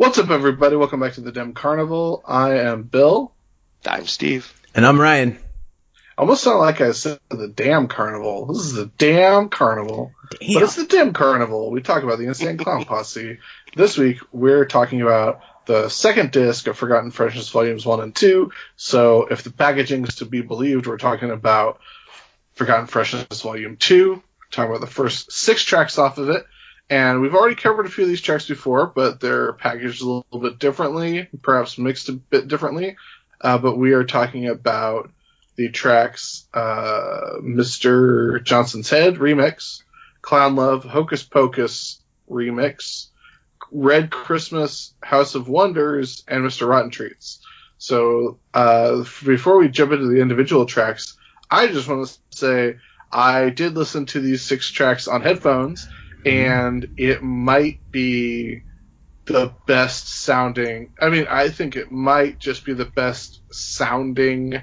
What's up, everybody? Welcome back to the Dim Carnival. I am Bill. I'm Steve. And I'm Ryan. Almost sound like I said the damn carnival. This is the damn carnival. Damn. But it's the Dim Carnival. We talk about the Insane Clown Posse. This week, we're talking about the second disc of Forgotten Freshness Volumes 1 and 2. So if the packaging is to be believed, we're talking about Forgotten Freshness Volume 2. We're talking about the first 6 tracks off of it. And we've already covered a few of these tracks before, but they're packaged a little bit differently, perhaps mixed a bit differently. But we are talking about the tracks Mr. Johnson's Head remix, Clown Love, Hokus Pokus remix, Red Christmas, House of Wonders, and Mr. Rotten Treats. So before we jump into the individual tracks, I just want to say I did listen to these 6 tracks on headphones, and it might be the best sounding. I mean, I think it might just be the best sounding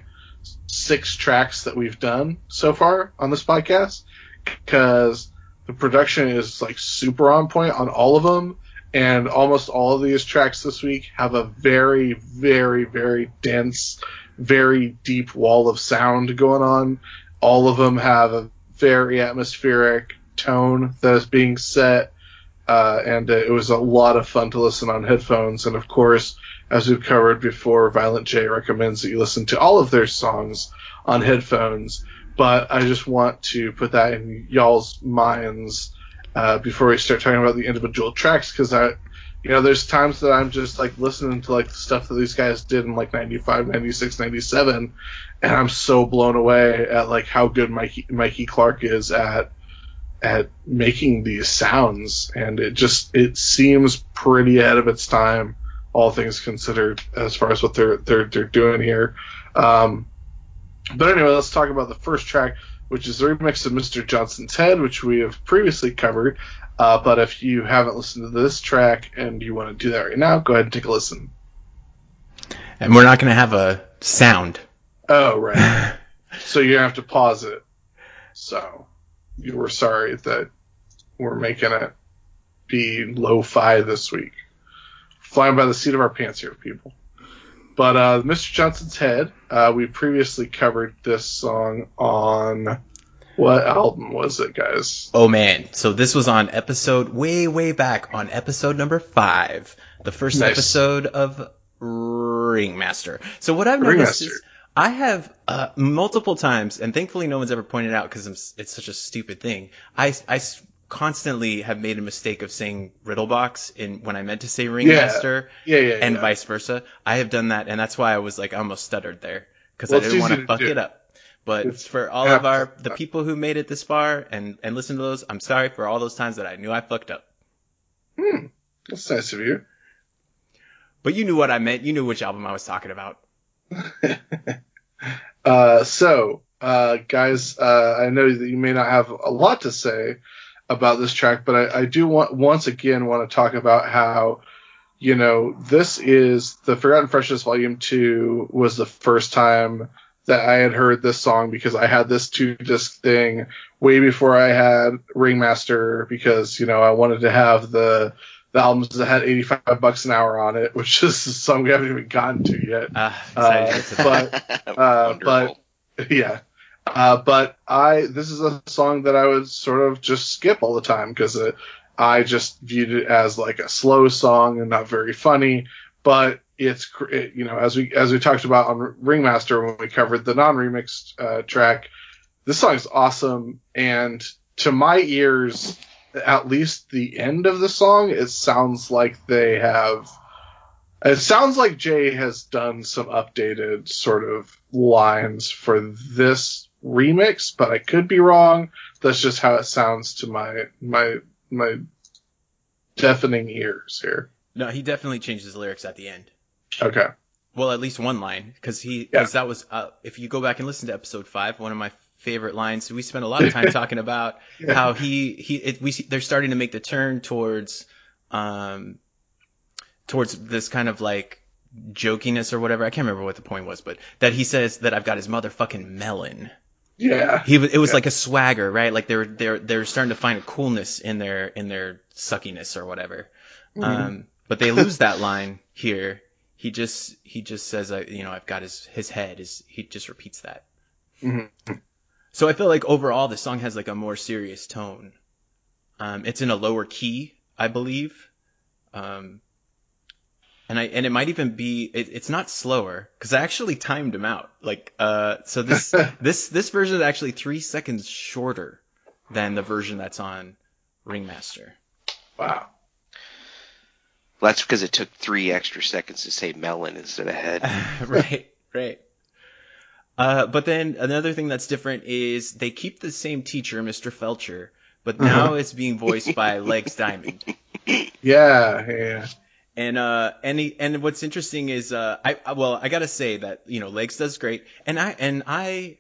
6 tracks that we've done so far on this podcast, because the production is like super on point on all of them, and almost all of these tracks this week have a very, very, very dense, very deep wall of sound going on. All of them have a very atmospheric tone that is being set, and it was a lot of fun to listen on headphones. And of course, as we've covered before, Violent J recommends that you listen to all of their songs on headphones. But I just want to put that in y'all's minds before we start talking about the individual tracks, because there's times that I'm just like listening to like the stuff that these guys did in like 95, 96, 97, and I'm so blown away at like how good Mikey Clark is at making these sounds, and it seems pretty ahead of its time, all things considered, as far as what they're doing here. But anyway, let's talk about the first track, which is the remix of Mr. Johnson's Head, which we have previously covered. But if you haven't listened to this track and you want to do that right now, go ahead and take a listen. And we're not going to have a sound. Oh, right. So you're going to have to pause it. So you were sorry that we're making it be lo-fi this week. Flying by the seat of our pants here, people. But Mr. Johnson's Head, we previously covered this song on... What album was it, guys? Oh, man. So this was on episode way back, on episode number 5. The first episode of Ringmaster. So what I've noticed is I have multiple times, and thankfully no one's ever pointed out because it's such a stupid thing, I constantly have made a mistake of saying Riddlebox when I meant to say Ringmaster, and vice versa. I have done that, and that's why I was like, I almost stuttered there, because I didn't want to fuck it up. But for all of the people who made it this far and listened to those, I'm sorry for all those times that I knew I fucked up. That's nice of you. But you knew what I meant. You knew which album I was talking about. Guys, I know that you may not have a lot to say about this track, but I do want to talk about how, this is the Forgotten Freshness Volume 2 was the first time that I had heard this song, because I had this 2-disc thing way before I had Ringmaster, because, I wanted to have the albums that had $85 an hour on it, which is a song we haven't even gotten to yet. This is a song that I would sort of just skip all the time, because I just viewed it as like a slow song and not very funny. But it's, as we talked about on Ringmaster when we covered the non-remixed track, this song is awesome. And to my ears, at least the end of the song, it sounds like Jay has done some updated sort of lines for this remix, but I could be wrong. That's just how it sounds to my deafening ears here. No, he definitely changed his lyrics at the end. Okay. Well, at least one line, because that was, if you go back and listen to episode 5, one of my favorite lines. We spent a lot of time talking about how they're starting to make the turn towards this kind of like jokiness or whatever. I can't remember what the point was, but that he says that I've got his motherfucking melon. Yeah. It was like a swagger, right? Like they're starting to find a coolness in their suckiness or whatever. Mm-hmm. But they lose that line here. He just says, I've got his head. He just repeats that. Mm-hmm. So I feel like overall the song has like a more serious tone. It's in a lower key, I believe. And it might even be, it's not slower, because I actually timed him out. Like, so this version is actually 3 seconds shorter than the version that's on Ringmaster. Wow. Well, that's because it took 3 extra seconds to say melon instead of head. Right. But then another thing that's different is they keep the same teacher, Mr. Felcher, but now it's being voiced by Legs Diamond. Yeah. And what's interesting is I gotta say that Legs does great, and I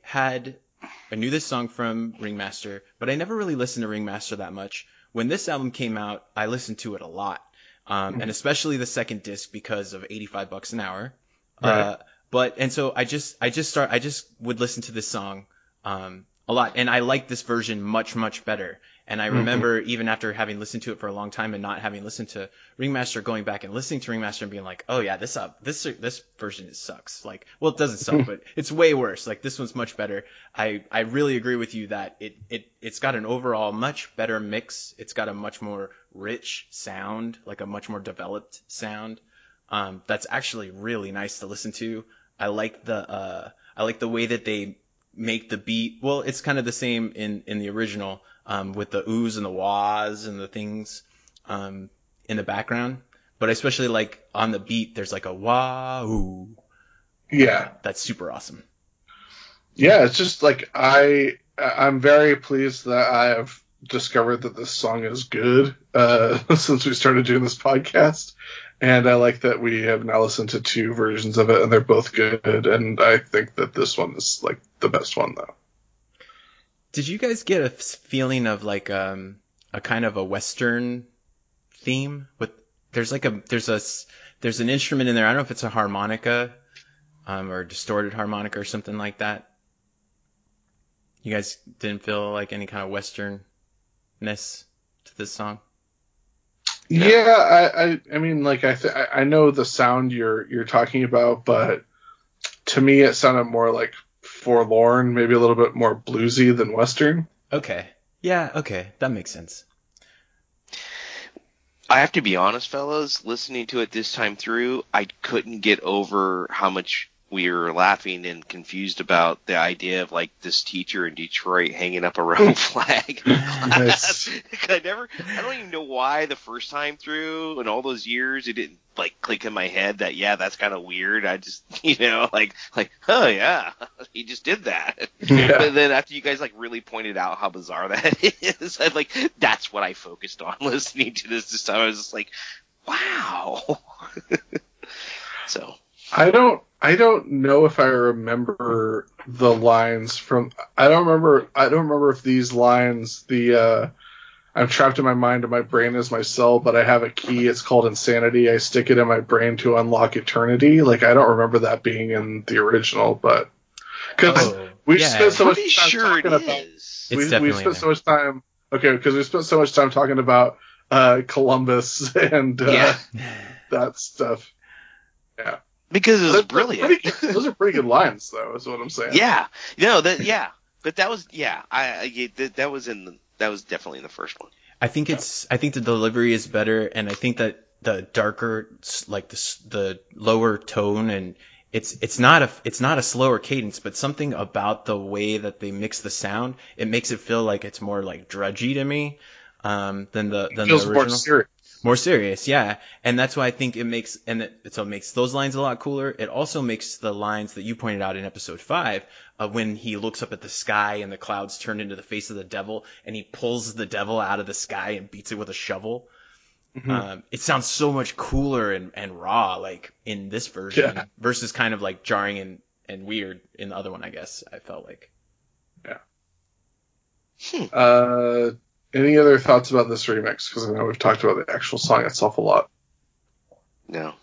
knew this song from Ringmaster, but I never really listened to Ringmaster that much. When this album came out, I listened to it a lot, and especially the second disc because of $85 an hour. Right. So I just would listen to this song a lot, and I like this version much, much better. And I remember even after having listened to it for a long time and not having listened to Ringmaster, going back and listening to Ringmaster and being like, oh yeah, this version sucks. Like, well, it doesn't suck, but it's way worse. Like, this one's much better. I really agree with you that it's got an overall much better mix. It's got a much more rich sound, like a much more developed sound. That's actually really nice to listen to. I like the way that they make the beat. Well, it's kind of the same in the original, with the oohs and the wahs and the things in the background. But I especially like on the beat, there's like a wah ooh. Yeah. That's super awesome. Yeah, it's just like I'm very pleased that I have discovered that this song is good since we started doing this podcast. And I like that we have now listened to 2 versions of it, and they're both good. And I think that this one is like the best one, though. Did you guys get a feeling of like a kind of a Western theme? There's an instrument in there. I don't know if it's a harmonica, or a distorted harmonica or something like that. You guys didn't feel like any kind of Westernness to this song? No. Yeah, I mean, like I know the sound you're talking about, but to me it sounded more like forlorn, maybe a little bit more bluesy than Western. Okay. Yeah, okay. That makes sense. I have to be honest, fellas, listening to it this time through, I couldn't get over how much we were laughing and confused about the idea of like this teacher in Detroit hanging up a rebel flag. Nice. I don't even know why the first time through in all those years it didn't like click in my head that that's kind of weird. I just like oh yeah, he just did that. Yeah. But then after you guys like really pointed out how bizarre that is, that's what I focused on listening to this time. I was just like, wow. So I don't know if I remember the lines from. I don't remember if these lines. I'm trapped in my mind and my brain is my cell, but I have a key. It's called insanity. I stick it in my brain to unlock eternity. Like, I don't remember that being in the original, but because we've spent so much time talking about. We spent so much time. Okay, because we spent so much time talking about Columbus and that stuff. Yeah. Because it was brilliant. Those are pretty good lines, though. Is what I'm saying. Yeah, but that was that was definitely in the first one. I think the delivery is better, and I think that the darker, like the lower tone, and it's not a slower cadence, but something about the way that they mix the sound, it makes it feel like it's more like drudgy to me than the original. More serious. More serious, yeah. And that's why I think it makes those lines a lot cooler. It also makes the lines that you pointed out in episode 5, when he looks up at the sky and the clouds turn into the face of the devil and he pulls the devil out of the sky and beats it with a shovel. Mm-hmm. It sounds so much cooler and raw, like in this version, versus kind of like jarring and weird in the other one, I guess, I felt like. Yeah. Any other thoughts about this remix? Because I know we've talked about the actual song itself a lot. No.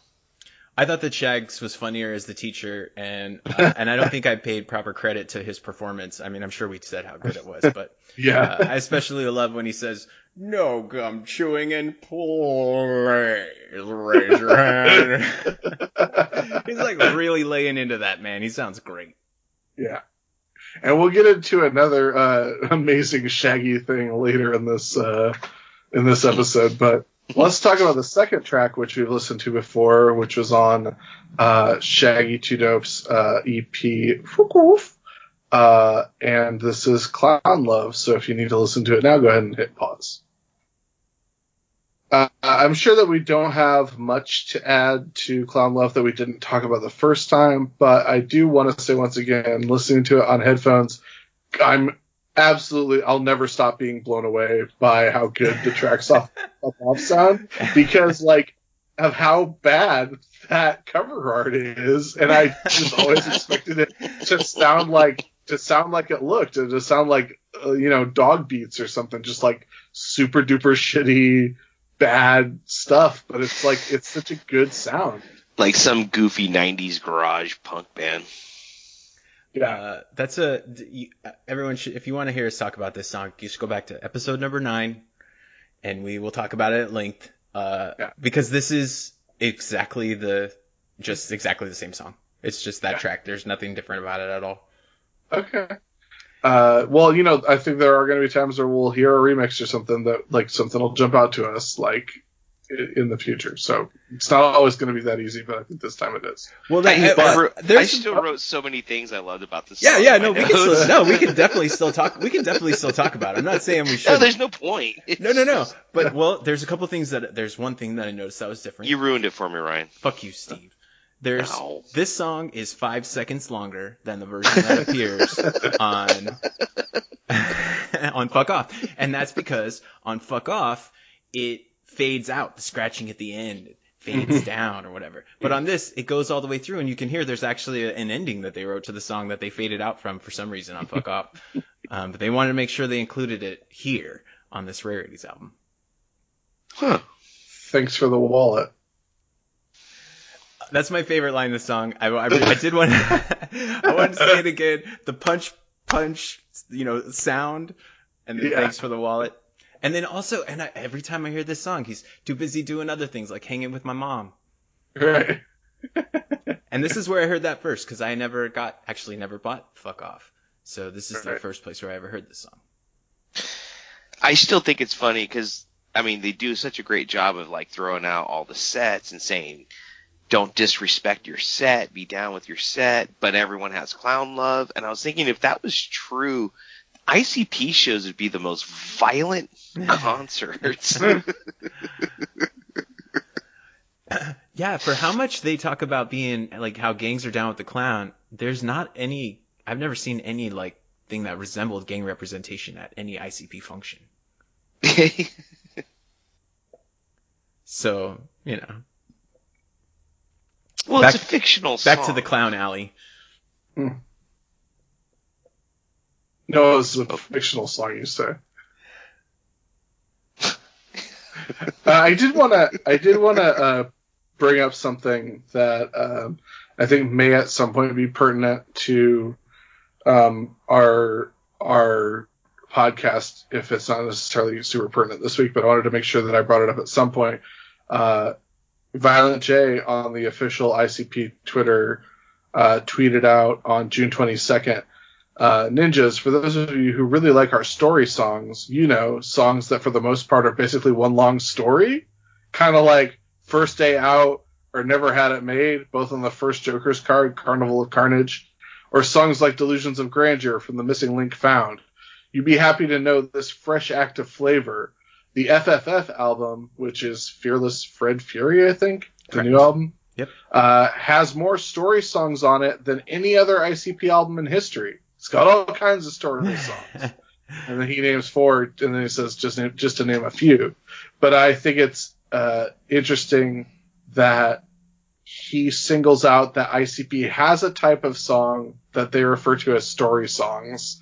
I thought that Shags was funnier as the teacher, and I don't think I paid proper credit to his performance. I mean, I'm sure we said how good it was, but I especially love when he says, "No gum chewing and please raise your hand." He's like really laying into that, man. He sounds great. Yeah. And we'll get into another amazing Shaggy thing later in this episode, but let's talk about the second track, which we've listened to before, which was on Shaggy 2 Dope's EP, and this is Clown Love. So if you need to listen to it now, go ahead and hit pause. I'm sure that we don't have much to add to Clown Love that we didn't talk about the first time, but I do want to say once again, listening to it on headphones, I'll never stop being blown away by how good the tracks off sound, because of how bad that cover art is, and I just always expected it to sound like it looked, and to sound like dog beats or something, just like super duper shitty bad stuff, but it's such a good sound, like some goofy 90s garage punk band. Yeah, everyone should, if you want to hear us talk about this song, you should go back to episode number 9, and we will talk about it at length. Because this is exactly the same song. It's just that track. There's nothing different about it at all. Okay. Well, I think there are going to be times where we'll hear a remix or something that something will jump out to us in the future. So it's not always going to be that easy, but I think this time it is. Well, I still wrote so many things I loved about this song. Yeah, no, we can definitely still talk. We can definitely still talk about it. I'm not saying we should. No, there's no point. No. But there's there's one thing that I noticed that was different. You ruined it for me, Ryan. Fuck you, Steve. This song is 5 seconds longer than the version that appears on Fuck Off, and that's because on Fuck Off it fades out, the scratching at the end fades down or whatever. But on this, it goes all the way through, and you can hear there's actually an ending that they wrote to the song that they faded out from for some reason on Fuck Off. But they wanted to make sure they included it here on this Rarities album. Huh. Thanks for the wallet. That's my favorite line in the song. I did want I want to say it again. The punch, sound, and then thanks for the wallet. And then also, every time I hear this song, he's too busy doing other things like hanging with my mom. Right. And this is where I heard that first, because I never bought Fuck Off. So this is the first place where I ever heard this song. I still think it's funny because, they do such a great job of throwing out all the sets and saying, don't disrespect your set, be down with your set, but everyone has Clown Love. And I was thinking if that was true, ICP shows would be the most violent concerts. Yeah, for how much they talk about being how gangs are down with the clown, there's not any. I've never seen any thing that resembled gang representation at any ICP function. So Well, it's a fictional song. Back to the Clown Alley. No, it was a fictional song, you say. I did want to bring up something that I think may at some point be pertinent to our podcast, if it's not necessarily super pertinent this week, but I wanted to make sure that I brought it up at some point. Violent J on the official ICP Twitter tweeted out on June 22nd, Ninjas, for those of you who really like our story songs, songs that for the most part are basically one long story, kind of like First Day Out or Never Had It Made, both on the first Joker's card, Carnival of Carnage, or songs like Delusions of Grandeur from The Missing Link Found. You'd be happy to know this fresh act of flavor. The FFF album, which is Fearless Fred Fury, I think, the new album, has more story songs on it than any other ICP album in history. It's got all kinds of story songs. And then he names 4, and then he says just to name a few. But I think it's interesting that he singles out that ICP has a type of song that they refer to as story songs.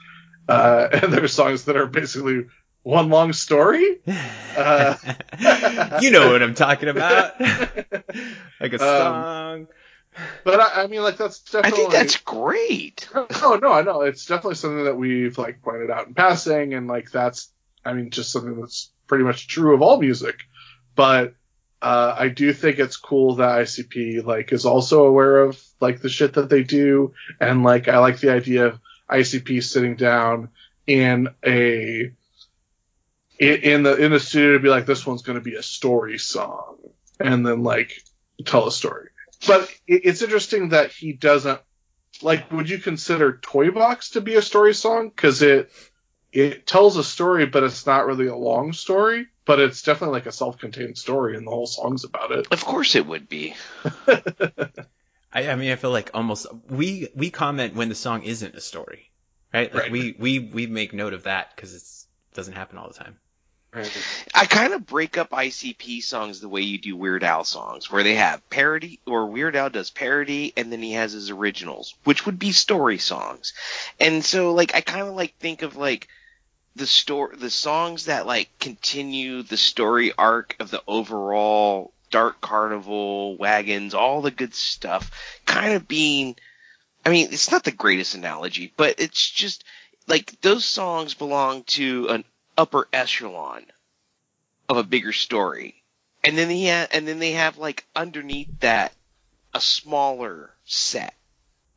And they're songs that are basically one long story. You know what I'm talking about. Like a song. But I mean, like, that's definitely... I think that's great. Oh, no, I know. It's definitely something that we've, like, pointed out in passing, and, like, that's, I mean, just something that's pretty much true of all music. But I do think it's cool that ICP, like, is also aware of, like, the shit that they do, and, like, I like the idea of ICP sitting down in the studio to be like, this one's going to be a story song, and then, like, tell a story. But it's interesting that he doesn't, like, would you consider Toy Box to be a story song? Because it tells a story, but it's not really a long story. But it's definitely like a self-contained story, and the whole song's about it. Of course it would be. I mean, I feel like almost we comment when the song isn't a story, right? Like right. we make note of that because it doesn't happen all the time. Right. I kind of break up ICP songs the way you do Weird Al songs, where they have parody, or Weird Al does parody, and then he has his originals, which would be story songs. And so, like, I kind of like think of like the songs that like continue the story arc of the overall Dark Carnival, Wagons, all the good stuff, kind of being, I mean, it's not the greatest analogy, but it's just like those songs belong to an upper echelon of a bigger story, and then they have like underneath that a smaller set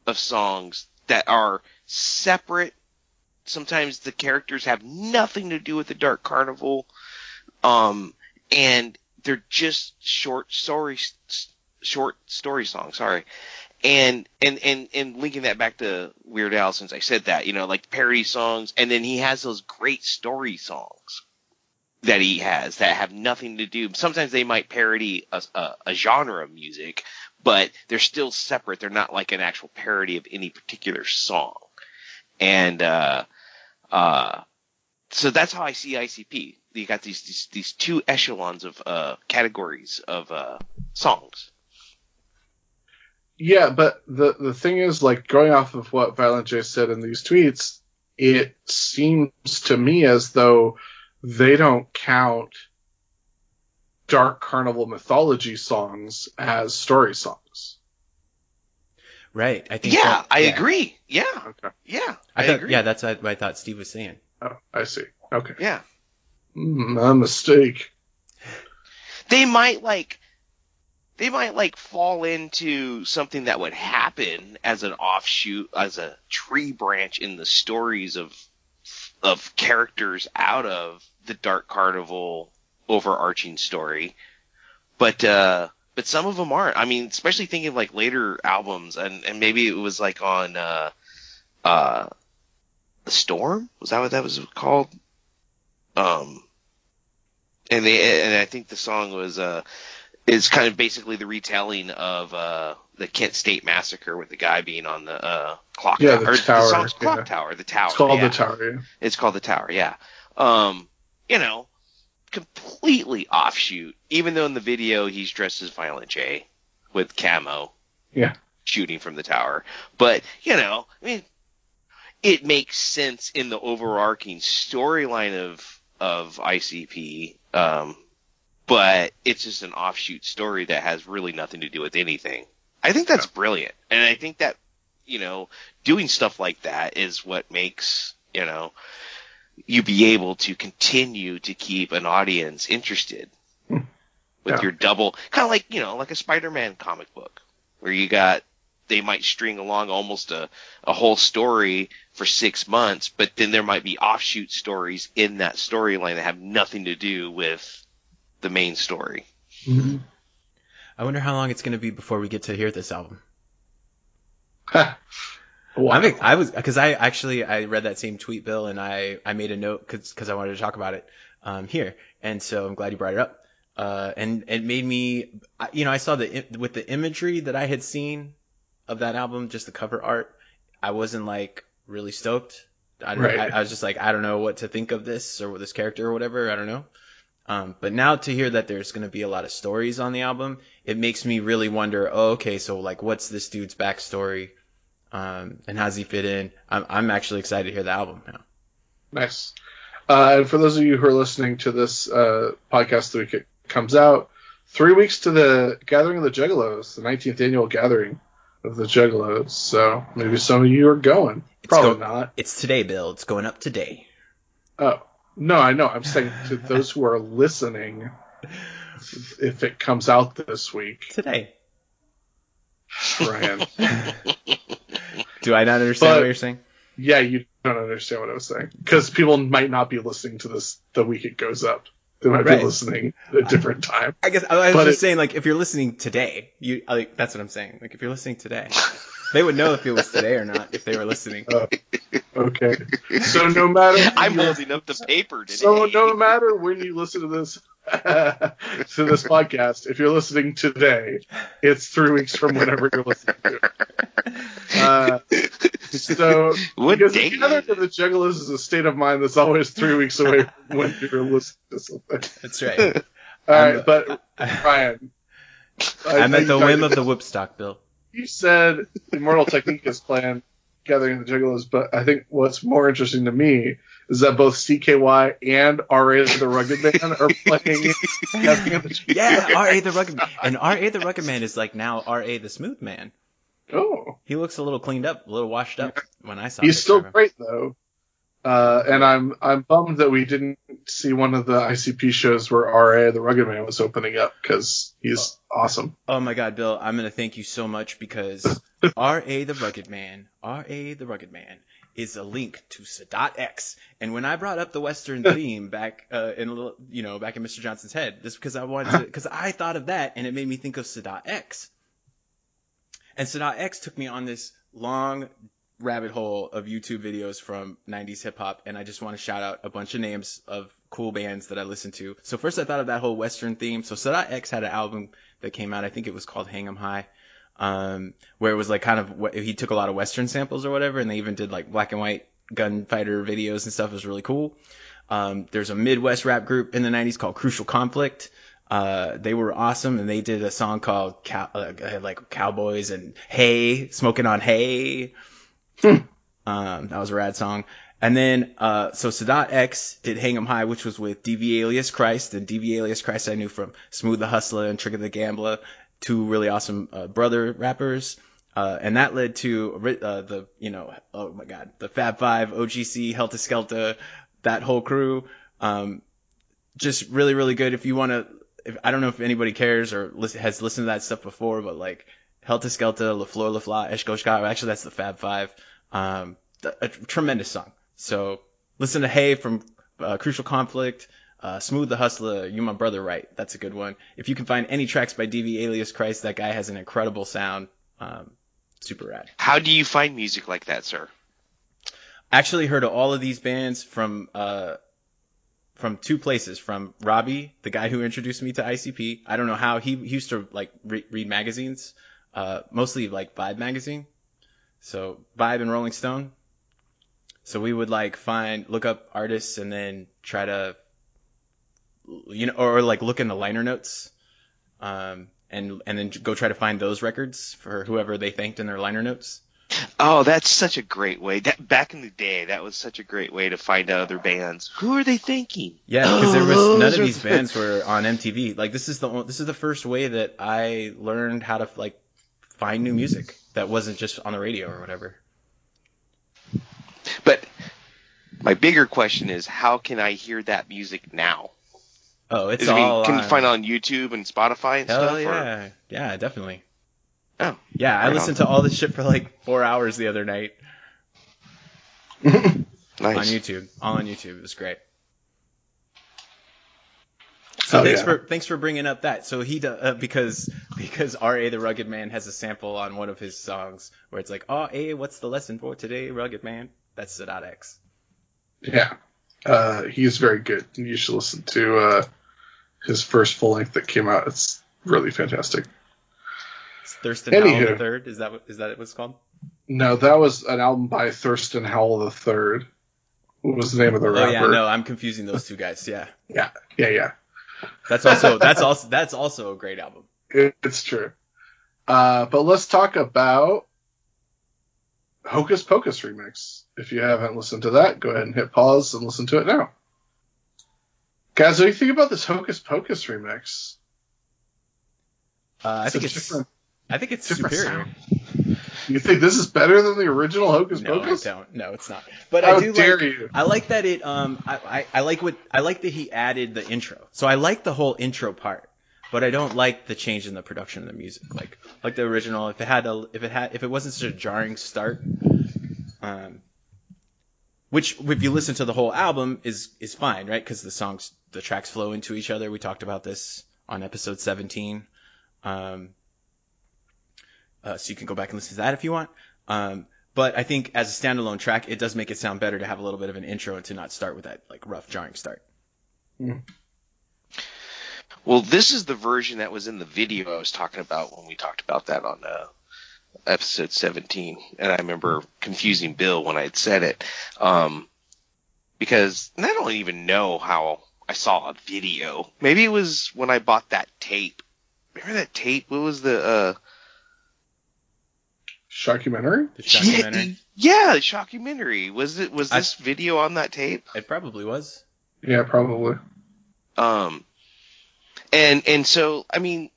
of songs that are separate. Sometimes the characters have nothing to do with the Dark Carnival, and they're just short story songs. Sorry. And linking that back to Weird Al, since I said that, you know, like parody songs, and then he has those great story songs that he has that have nothing to do. Sometimes they might parody a genre of music, but they're still separate. They're not like an actual parody of any particular song. And so that's how I see ICP. You got these two echelons of categories of songs. Yeah, but the thing is, like, going off of what Violent J said in these tweets, it seems to me as though they don't count Dark Carnival mythology songs as story songs. Right. I think. Yeah, I agree. Yeah. Okay. Yeah, I agree. Yeah, that's what I thought Steve was saying. Oh, I see. Okay. Yeah. A mistake. They might fall into something that would happen as an offshoot, as a tree branch in the stories of characters out of the Dark Carnival overarching story. But some of them aren't. I mean, especially thinking of like later albums, and maybe it was like on The Storm? Was that what that was called? And I think the song is kind of basically the retelling of the Kent State Massacre, with the guy being on the clock tower. The tower. The song's Clock Tower, the tower. It's called the tower, yeah. It's called the tower, yeah. You know, completely offshoot, even though in the video he's dressed as Violent J with camo. Yeah. Shooting from the tower. But, you know, I mean, it makes sense in the overarching storyline of ICP, but it's just an offshoot story that has really nothing to do with anything. I think that's brilliant. And I think that, you know, doing stuff like that is what makes, you know, you be able to continue to keep an audience interested with your double, kind of like, you know, like a Spider-Man comic book, where they might string along almost a whole story for 6 months, but then there might be offshoot stories in that storyline that have nothing to do with the main story. Mm-hmm. I wonder how long it's going to be before we get to hear this album. Wow. Because I read that same tweet, Bill, and I made a note because I wanted to talk about it here, and so I'm glad you brought it up. And it made me, you know, I saw with the imagery that I had seen of that album, just the cover art, I wasn't like really stoked. I was just like, I don't know what to think of this or this character or whatever. I don't know. But now to hear that there's going to be a lot of stories on the album, it makes me really wonder, okay, so like, what's this dude's backstory? And how does he fit in? I'm actually excited to hear the album now. Nice. And for those of you who are listening to this podcast the week it comes out, 3 weeks to the Gathering of the Juggalos, the 19th annual Gathering of the Juggalos. So maybe some of you are going. Probably not. It's today, Bill. It's going up today. Oh, no, I know. I'm saying to those who are listening, if it comes out this week. Today. Brian. Do I not understand what you're saying? Yeah, you don't understand what I was saying. Because people might not be listening to this the week it goes up. They might be listening at a different time. I guess I was just saying, like, if you're listening today, that's what I'm saying. Like, if you're listening today, they would know if it was today or not if they were listening. Okay. So no matter... I'm holding up the paper today. So no matter when you listen to this podcast, if you're listening today, it's 3 weeks from whenever you're listening to it. So because the Gathering of the Juggalos is a state of mind that's always 3 weeks away from when you're listening to something. That's right. All right, but Ryan, I'm at the whim of the Whipstock, Bill. You said Immortal Technique is playing Gathering of the Juggalos, but I think what's more interesting to me is that both CKY and R.A. the Rugged Man are playing Gathering of the Juggalos. Yeah, R.A. the Rugged Man. And R.A. the Rugged Man is like now R.A. the Smooth Man. Oh. He looks a little cleaned up, a little washed up when I saw him. He's still great, though. And I'm bummed that we didn't see one of the ICP shows where R.A. the Rugged Man was opening up, because he's awesome. Oh my God, Bill, I'm going to thank you so much, because R.A. the Rugged Man is a link to Sadat X. And when I brought up the Western theme back in Mr. Johnson's head, just because because I thought of that, and it made me think of Sadat X. And Sadat X took me on this long rabbit hole of YouTube videos from 90s hip hop, and I just want to shout out a bunch of names of cool bands that I listened to. So first I thought of that whole Western theme. So Sadat X had an album that came out, I think it was called Hang 'em High, where it was like kind of, he took a lot of Western samples or whatever, and they even did like black and white gunfighter videos and stuff. It was really cool. There's a Midwest rap group in the 90s called Crucial Conflict. They were awesome, and they did a song called Cowboys and Hay, Smoking on Hay. That was a rad song. And then, so Sadat X did Hang 'em High, which was with DV Alias Christ, and DV Alias Christ I knew from Smooth the Hustler and Trigger the Gambler, two really awesome, brother rappers. And that led to, the Fab Five, OGC, Helter Skelter, that whole crew. Just really, really good. If you want to, I don't know if anybody cares or has listened to that stuff before, but like Helter Skelter, La Fleur, La Fla, Eshkoshka, actually that's the Fab Five. A tremendous song. So listen to Hey from Crucial Conflict, Smooth the Hustler, You My Brother Right. That's a good one. If you can find any tracks by DV Alias Christ, that guy has an incredible sound. Super rad. How do you find music like that, sir? I actually heard of all of these bands from two places. From Robbie, the guy who introduced me to ICP. I don't know how he used to like read magazines, mostly like Vibe magazine. So Vibe and Rolling Stone. So we would like look up artists and then try to, or like look in the liner notes, and then go try to find those records for whoever they thanked in their liner notes. Oh, that's such a great way. Back in the day, that was such a great way to find out other bands. Who are they thinking? Yeah, because there was none of these bands were on MTV. Like this is the first way that I learned how to like find new music that wasn't just on the radio or whatever. But my bigger question is, how can I hear that music now? Oh, can you find it on YouTube and Spotify and stuff? Yeah, yeah, definitely. Oh, yeah, I listened to all this shit for like 4 hours the other night. Nice. On YouTube, all on YouTube. It was great. So thanks for bringing up that. So he because R.A. the Rugged Man has a sample on one of his songs where it's like, "Oh, what's the lesson for today, Rugged Man?" That's Sadat X. Yeah, he's very good. You should listen to his first full length that came out. It's really fantastic. Thurston Howell III, is that what it's called? No, that was an album by Thurston Howell III. What was the name of the rapper? Oh yeah, no, I'm confusing those two guys. Yeah. Yeah. That's also a great album. It's true. But let's talk about Hokus Pokus remix. If you haven't listened to that, go ahead and hit pause and listen to it now. Guys, what do you think about this Hocus Pocus remix? I think it's superior. You think this is better than the original Hocus Pocus? No, I don't. No, it's not. But How I do dare you? I like that it. I like that he added the intro. So I like the whole intro part, but I don't like the change in the production of the music. Like the original, if it wasn't such a jarring start, which if you listen to the whole album is fine, right? Because the tracks flow into each other. We talked about this on episode 17. So you can go back and listen to that if you want. But I think as a standalone track, it does make it sound better to have a little bit of an intro and to not start with that like rough jarring start. Mm. Well, this is the version that was in the video I was talking about when we talked about that on episode 17. And I remember confusing Bill when I had said it. Because I don't even know how I saw a video. Maybe it was when I bought that tape. Remember that tape? What was the... Shockumentary? The shockumentary? Yeah, the shockumentary. Was this video on that tape? It probably was. Yeah, probably. And so, I mean,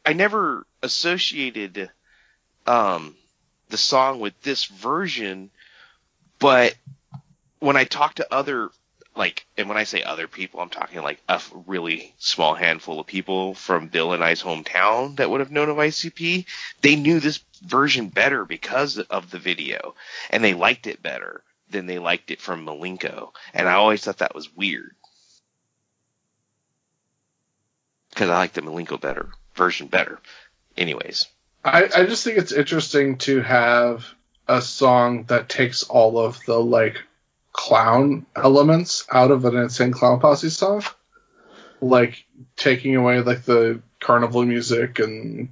I never associated the song with this version, but when I talk to other, like, and when I say other people, I'm talking like a really small handful of people from Bill and I's hometown that would have known of ICP. They knew this version better because of the video, and they liked it better than they liked it from Malenko. And I always thought that was weird because I like the Malenko version better. Anyways, I just think it's interesting to have a song that takes all of the like clown elements out of an Insane Clown Posse song, like taking away like the carnival music and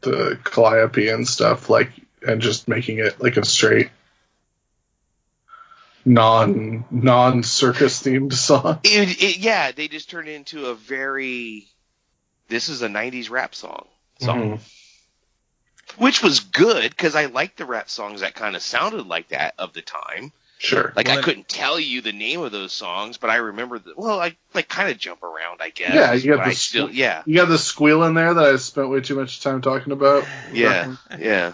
the calliope and stuff, like, and just making it like a straight non circus themed song. Yeah, they just turned it into a very, this is a 90s rap song, Mm-hmm. which was good because I liked the rap songs that kind of sounded like that of the time. Sure. Like, I couldn't tell you the name of those songs, but I remember I like kind of jump around, I guess. Yeah, you got the squeal in there that I spent way too much time talking about. Yeah, yeah.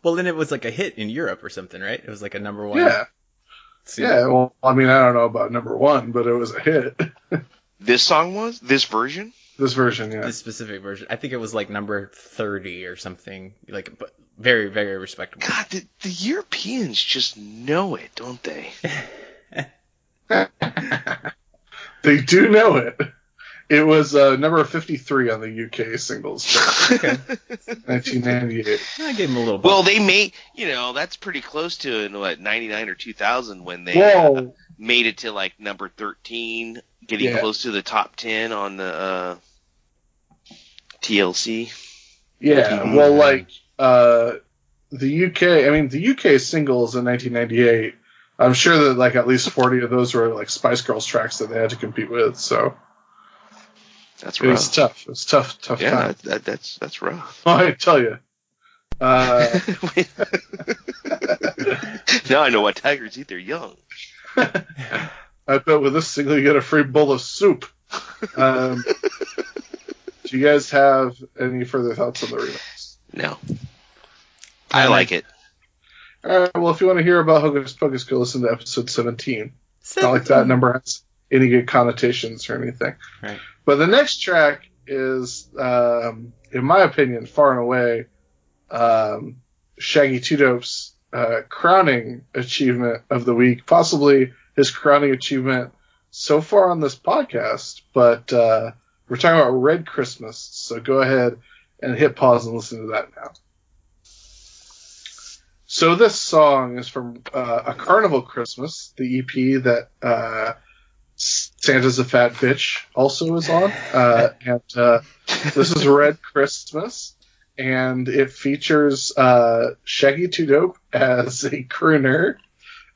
Well, then it was like a hit in Europe or something, right? It was like a number one. Yeah. Yeah, well, I mean, I don't know about number one, but it was a hit. This song was? This version? This version, yeah. This specific version. I think it was like number 30 or something. Like, but very, very respectable. God, the Europeans just know it, don't they? They do know it. It was number 53 on the UK singles chart. Okay. 1998. I gave them a little bit. Well, they made, that's pretty close to in 99 or 2000 when they made it to like number 13, getting close to the top 10 on the TLC. Yeah, well, like the UK singles in 1998, I'm sure that like at least 40 of those were like Spice Girls tracks that they had to compete with, so that's rough. It was tough. It was tough yeah, time. that's rough. Oh, I tell you. Now I know why tigers eat their young. I bet with this single you get a free bowl of soup. Do you guys have any further thoughts on the remix? No. I like it. All right, well, if you want to hear about Hocus Pocus, go listen to episode 17. It's not like that number has any good connotations or anything. Right. But the next track is, in my opinion, far and away, Shaggy 2 Dope's crowning achievement of the week, possibly his crowning achievement so far on this podcast, but we're talking about Red Christmas, so go ahead and hit pause and listen to that now. So this song is from A Carnival Christmas, the EP that Santa's a Fat Bitch also is on, and this is Red Christmas, and it features Shaggy 2 Dope as a crooner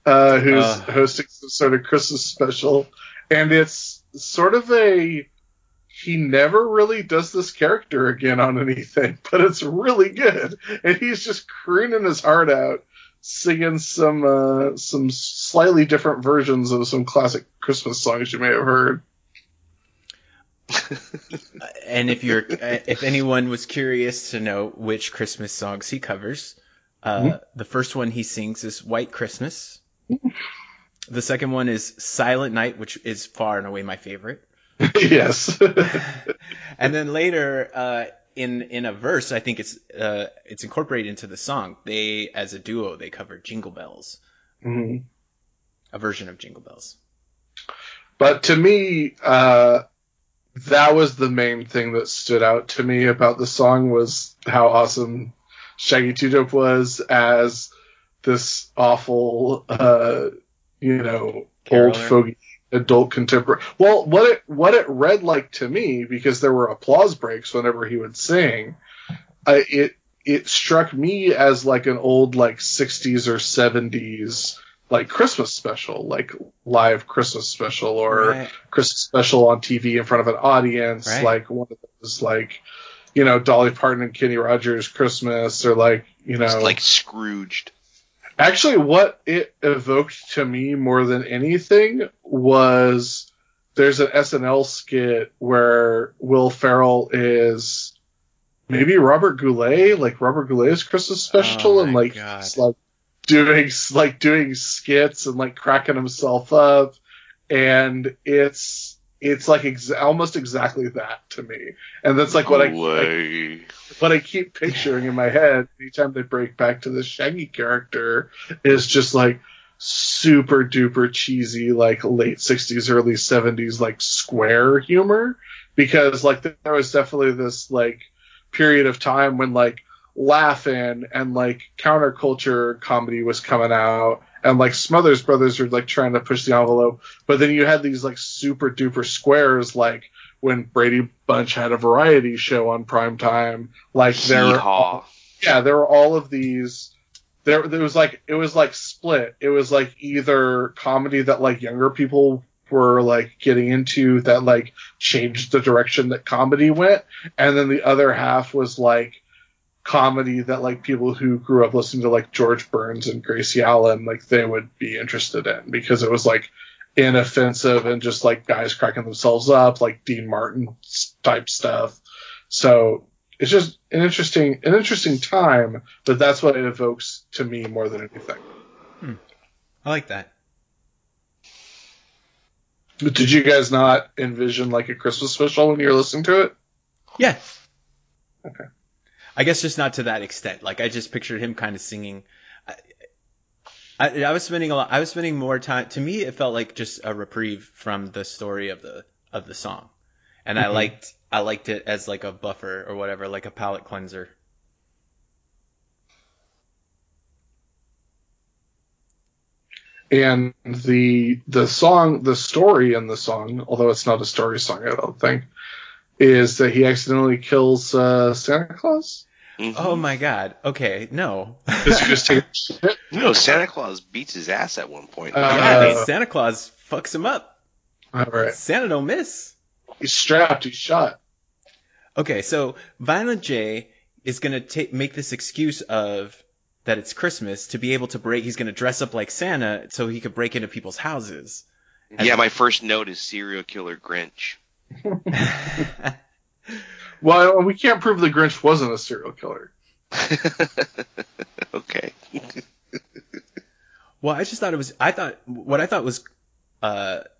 who's hosting some sort of Christmas special, and it's sort of he never really does this character again on anything, but it's really good, and he's just crooning his heart out, singing some slightly different versions of some classic Christmas songs you may have heard. And if anyone was curious to know which Christmas songs he covers, the first one he sings is White Christmas. The second one is Silent Night, which is far and away my favorite. Yes. And then later, in a verse, I think it's incorporated into the song. They, as a duo, they covered Jingle Bells. Mm-hmm. A version of Jingle Bells. But to me, that was the main thing that stood out to me about the song, was how awesome Shaggy Two Dope was as this awful, old fogey adult contemporary. Well, what it read like to me, because there were applause breaks whenever he would sing, it struck me as like an old like 60s or 70s like Christmas special, like live Christmas special, or Christmas special on TV in front of an audience, like one of those, like, Dolly Parton and Kenny Rogers Christmas, or like, It's like Scrooged. Actually, what it evoked to me more than anything was, there's an SNL skit where Will Ferrell is maybe Robert Goulet, like Robert Goulet's Christmas special, and like he's like doing skits and like cracking himself up, and it's like almost exactly that to me, and that's like what I keep picturing in my head anytime they break back to the Shaggy character, is just like super duper cheesy, like late 60s, early 70s, like square humor, because like there was definitely this like period of time when like Laugh-In and like counterculture comedy was coming out, and like Smothers Brothers were like trying to push the envelope, but then you had these like super duper squares, like when Brady Bunch had a variety show on primetime, like there were all of these. It was like split. It was like either comedy that like younger people were like getting into that like changed the direction that comedy went, and then the other half was like comedy that like people who grew up listening to like George Burns and Gracie Allen, like they would be interested in, because it was like inoffensive and just like guys cracking themselves up, like Dean Martin type stuff. So it's just an interesting time, but that's what it evokes to me more than anything. I like that. But did you guys not envision like a Christmas special when you were listening to it? Yeah. Okay. I guess just not to that extent. Like I just pictured him kind of singing. I was spending more time. To me, it felt like just a reprieve from the story of the song, and I liked it as like a buffer or whatever, like a palate cleanser. And the story in the song, although it's not a story song, I don't think, is that he accidentally kills Santa Claus. Mm-hmm. Oh my God! Okay, no. No, Santa Claus beats his ass at one point. Santa Claus fucks him up. All right. Santa don't miss. He's strapped. He's shot. Okay, so Violent J is gonna make this excuse of that it's Christmas to be able to break. He's gonna dress up like Santa so he could break into people's houses. Yeah, my first note is serial killer Grinch. Well, we can't prove the Grinch wasn't a serial killer. Okay. Well, I thought was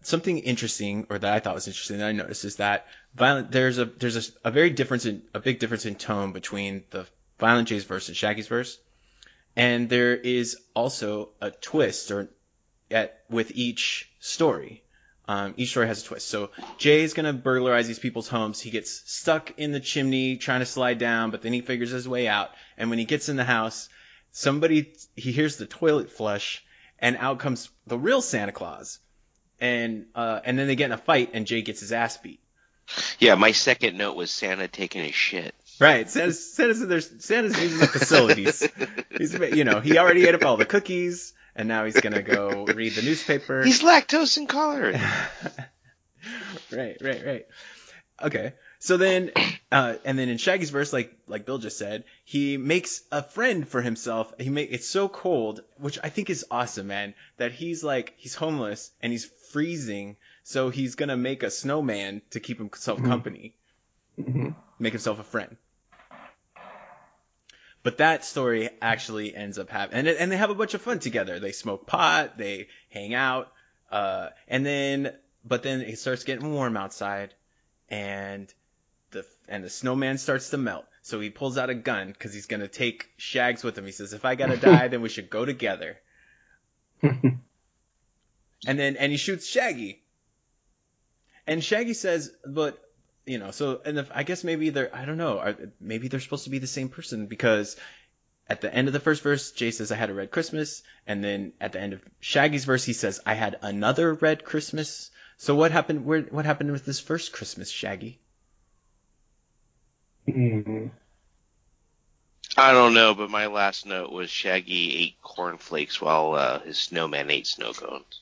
something interesting, or that I thought was interesting that I noticed, is that there's a big difference in tone between the Violent J's verse and Shaggy's verse, and there is also a twist with each story. Each story has a twist. So Jay is going to burglarize these people's homes. He gets stuck in the chimney trying to slide down, but then he figures his way out. And when he gets in the house, he hears the toilet flush, and out comes the real Santa Claus. And then they get in a fight, and Jay gets his ass beat. Yeah, my second note was Santa taking his shit. Right, Santa's using the facilities. He already ate up all the cookies. And now he's going to go read the newspaper. He's lactose intolerant. Right. Okay. So then, and then in Shaggy's verse, like Bill just said, he makes a friend for himself. It's so cold, which I think is awesome, man, that he's homeless and he's freezing. So he's going to make a snowman to keep himself company, make himself a friend. But that story actually ends up happening, and they have a bunch of fun together. They smoke pot, they hang out, but then it starts getting warm outside, and the snowman starts to melt. So he pulls out a gun because he's gonna take Shags with him. He says, "If I gotta die, then we should go together." and he shoots Shaggy, and Shaggy says, "But." I guess maybe I don't know, maybe they're supposed to be the same person, because at the end of the first verse, Jay says, "I had a red Christmas," and then at the end of Shaggy's verse, he says, "I had another red Christmas." So what happened? What happened with this first Christmas, Shaggy? Mm-hmm. I don't know, but my last note was Shaggy ate cornflakes while his snowman ate snow cones.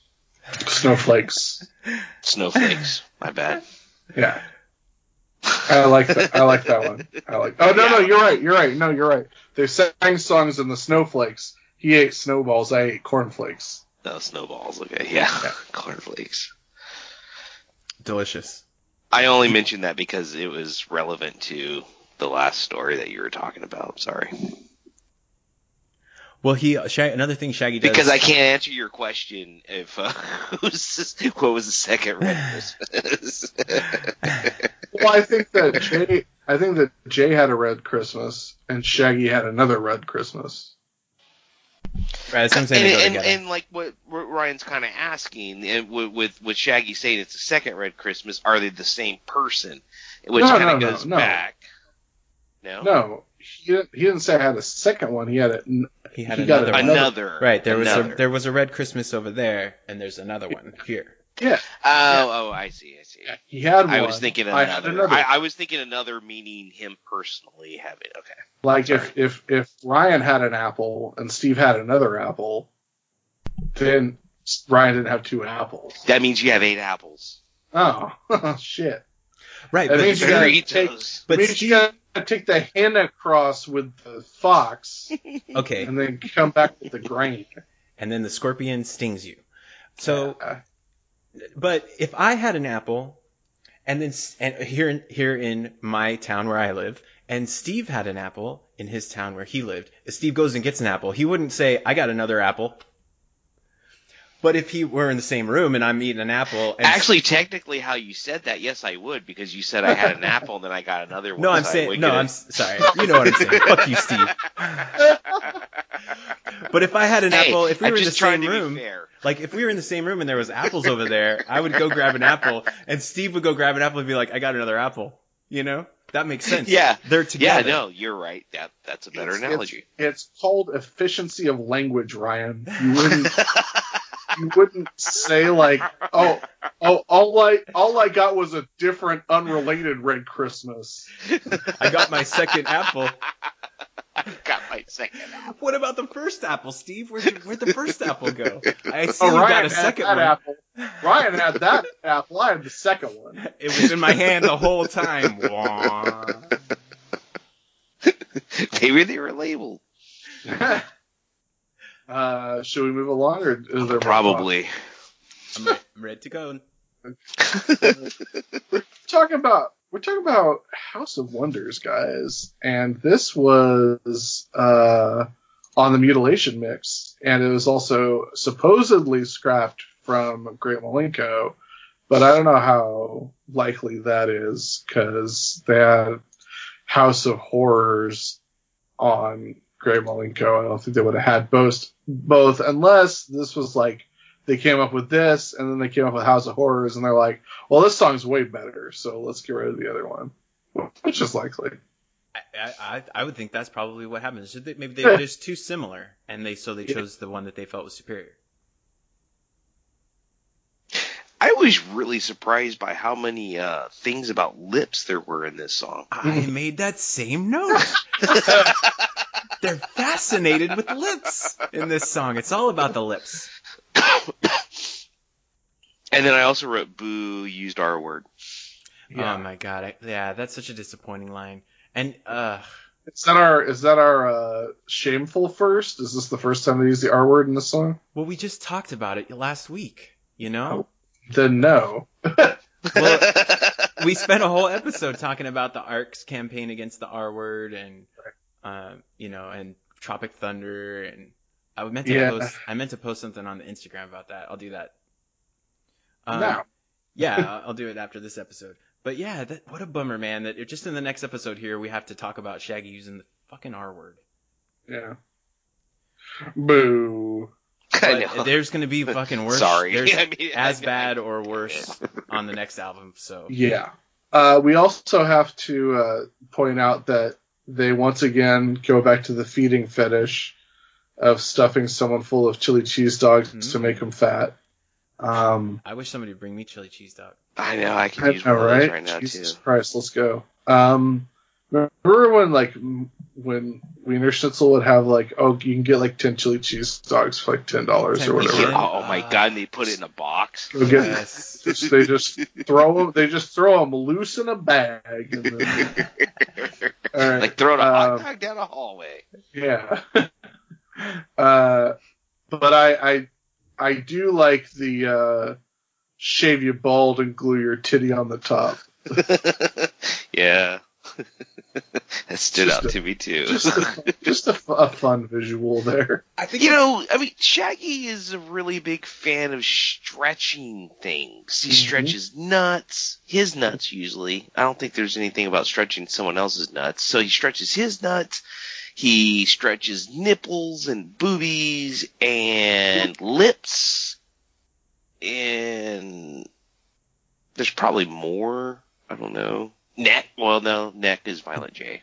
Snowflakes. My bad. Yeah. I like that. I like that one. No, you're right. No, you're right. They sang songs in the snowflakes. He ate snowballs. I ate cornflakes. Oh, snowballs. Okay, yeah. Cornflakes. Delicious. I only mentioned that because it was relevant to the last story that you were talking about. Sorry. Well, another thing Shaggy does, because I can't answer your question if what was the second red Christmas. Well, I think that Jay had a red Christmas and Shaggy had another red Christmas. Right, that's what I'm saying. And like what Ryan's kind of asking, and with Shaggy saying it's the second red Christmas, are they the same person? Which kind of goes back. No, he didn't say I had a second one. He had another. Right, there was a red Christmas over there, and there's another one here. Yeah. Oh, I see. Yeah, he had one. I was thinking another. I was thinking another, meaning him personally having. Okay. Like if Ryan had an apple and Steve had another apple, then Ryan didn't have two apples. That means you have 8 apples. Oh, shit. Right, that means you gotta take the hen across with the fox. Okay. And then come back with the grain. And then the scorpion stings you. So, but if I had an apple, and here in my town where I live, and Steve had an apple in his town where he lived, if Steve goes and gets an apple, he wouldn't say, "I got another apple." But if he were in the same room and I'm eating an apple... Actually, technically how you said that, yes, I would, because you said I had an apple and then I got another one. I'm sorry. You know what I'm saying. Fuck you, Steve. But if I had an apple, if we were in the same room... Like, if we were in the same room and there was apples over there, I would go grab an apple, and Steve would go grab an apple and be like, "I got another apple." You know? That makes sense. Yeah. They're together. Yeah, no, you're right. That's a better analogy. It's called efficiency of language, Ryan. You wouldn't say like, all I got was a different, unrelated red Christmas. I got my second apple. What about the first apple, Steve? Where'd the first apple go? I see you got a second one. Apple. Ryan had that apple. I had the second one. It was in my hand the whole time. Maybe they were labeled. Should we move along, or is there probably? I'm ready to go. We're talking about House of Wonders, guys, and this was on the Mutilation mix, and it was also supposedly scrapped from Great Malenko, but I don't know how likely that is, because they had House of Horrors on Great Malenko. I don't think they would have had both, unless this was like they came up with this and then they came up with House of Horrors and they're like, well, this song's way better, so let's get rid of the other one, which is likely. I would think that's probably what happens. Maybe they were just too similar, and they chose the one that they felt was superior. I was really surprised by how many things about lips there were in this song. I made that same note. They're fascinated with lips in this song. It's all about the lips. And then I also wrote, "Boo, used our word." Yeah. Oh my god, that's such a disappointing line. And is that our shameful first? Is this the first time they use the R word in the song? Well, we just talked about it last week, you know? Then no. Well, we spent a whole episode talking about the ARC's campaign against the R word and and Tropic Thunder, and I meant to post something on the Instagram about that. I'll do that. No. Yeah, I'll do it after this episode. But yeah, what a bummer, man, that just in the next episode here we have to talk about Shaggy using the fucking R word. Yeah. Boo. But there's going to be fucking worse. Sorry. There's bad or worse on the next album, so. Yeah. We also have to point out that they once again go back to the feeding fetish of stuffing someone full of chili cheese dogs to make them fat. I wish somebody would bring me chili cheese dog. I know, I can use one of those right now, Jesus too. Christ, let's go. Remember when Wiener Schnitzel would have you can get 10 chili cheese dogs for $10 or whatever. Oh my god, and they put it in a box. Yes. They just throw them loose in a bag. And then, right, like throwing a hot dog down a hallway. Yeah. But I do like the shave you bald and glue your titty on the top. Yeah. That stood out to me too. Just a fun visual there. I think Shaggy is a really big fan of stretching things. He stretches his nuts usually. I don't think there's anything about stretching someone else's nuts. So he stretches his nuts. He stretches nipples and boobies and lips. And there's probably more. I don't know. Neck. Well, no. Neck is Violent J.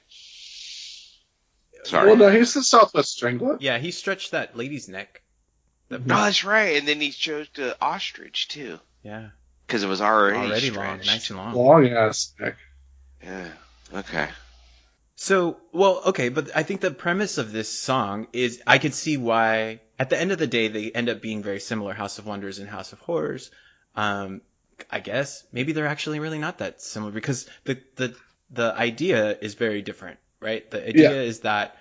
Sorry. Well, no, he's the Southwest Strangler. Yeah, he stretched that lady's neck. Oh, that's right. And then he chose the ostrich, too. Yeah. Because it was already long. Nice and long. Long-ass neck. Yeah. Okay. So, but I think the premise of this song is I could see why, at the end of the day, they end up being very similar, House of Wonders and House of Horrors. I guess maybe they're actually really not that similar because the idea is very different, right? The idea is that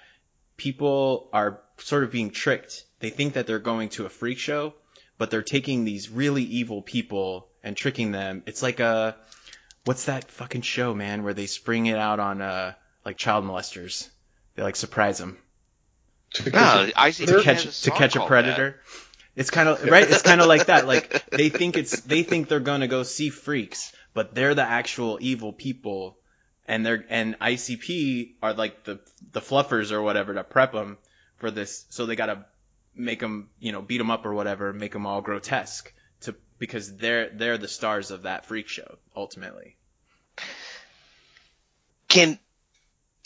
people are sort of being tricked. They think that they're going to a freak show, but they're taking these really evil people and tricking them. It's like what's that fucking show, man, where they spring it out on child molesters. They surprise them. To catch a predator. That. It's kind of right. It's kind of like that. They think they're gonna go see freaks, but they're the actual evil people, and ICP are the fluffers or whatever to prep them for this. So they gotta make them, beat them up or whatever, make them all grotesque because they're the stars of that freak show ultimately.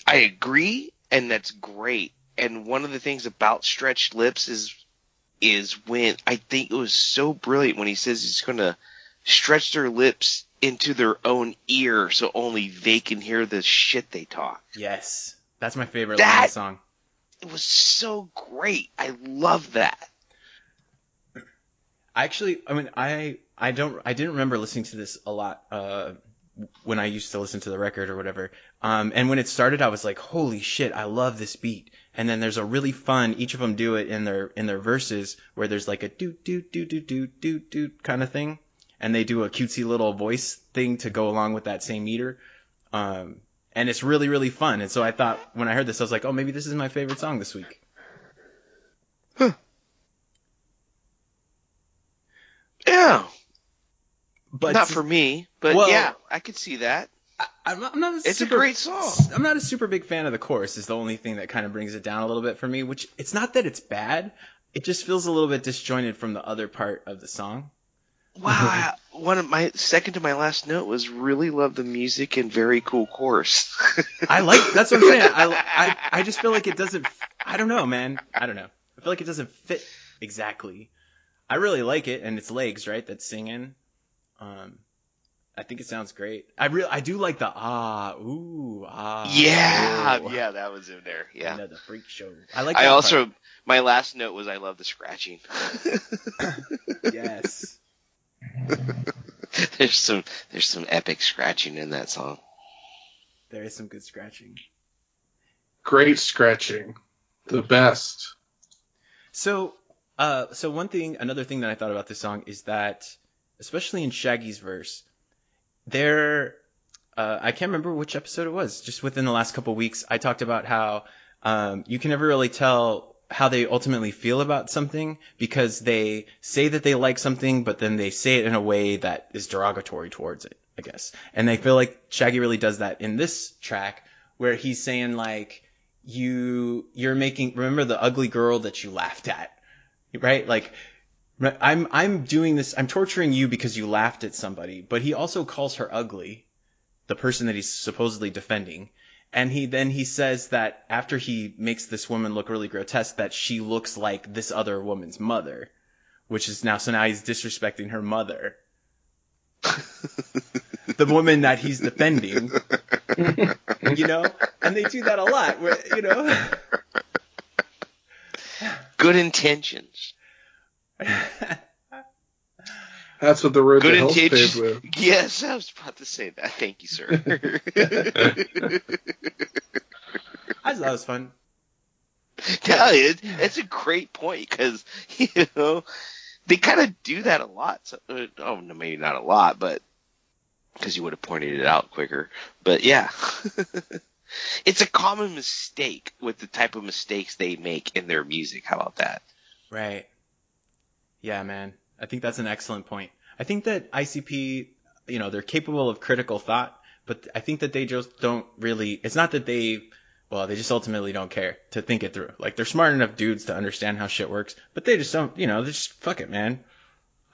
I agree, and that's great. And one of the things about stretched lips is when I think it was so brilliant when he says he's going to stretch their lips into their own ear so only they can hear the shit they talk. Yes. That's my favorite line of the song. It was so great. I love that. Actually, I didn't remember listening to this a lot when I used to listen to the record or whatever. And when it started, I was like, holy shit, I love this beat. And then there's a really fun, each of them do it in their verses where there's a doot doot doot doot doot doot doot kind of thing. And they do a cutesy little voice thing to go along with that same meter. And it's really, really fun. And so I thought when I heard this, I was like, oh, maybe this is my favorite song this week. Huh. Yeah. But not for me, but yeah, I could see that. It's a great song. I'm not a super big fan of the chorus is the only thing that kind of brings it down a little bit for me, which it's not that it's bad. It just feels a little bit disjointed from the other part of the song. Wow. Second to my last note was really love the music and very cool chorus. That's what I'm saying. I just feel like it doesn't, I don't know, man. I don't know. I feel like it doesn't fit exactly. I really like it and it's Legs, right? That's singing. I think it sounds great. I do like the Yeah, that was in there. Yeah, the freak show. I also part. My last note was I love the scratching. Yes. There's some epic scratching in that song. There is some good scratching. Great scratching. The best. So another thing that I thought about this song is that, especially in Shaggy's verse, I can't remember which episode it was, just within the last couple of weeks, I talked about how you can never really tell how they ultimately feel about something because they say that they like something, but then they say it in a way that is derogatory towards it, I guess. And I feel like Shaggy really does that in this track, where he's saying like, remember the ugly girl that you laughed at, right? Like, I'm doing this, I'm torturing you because you laughed at somebody, but he also calls her ugly, the person that he's supposedly defending. And he says that after he makes this woman look really grotesque, that she looks like this other woman's mother, so now he's disrespecting her mother. The woman that he's defending, you know? And they do that a lot, you know? Good intentions. That's what the road to hell's paved with. Yes, I was about to say that. Thank you, sir. I thought it was fun. Yeah, it's a great point because, you know, they kind of do that a lot. So, no, maybe not a lot, but because you would have pointed it out quicker. But yeah, it's a common mistake with the type of mistakes they make in their music. How about that? Right. Yeah, man. I think that's an excellent point. I think that ICP, you know, they're capable of critical thought, but I think that they just don't really, it's not that they just ultimately don't care to think it through. Like, they're smart enough dudes to understand how shit works, but they just don't, you know, they're just, fuck it, man.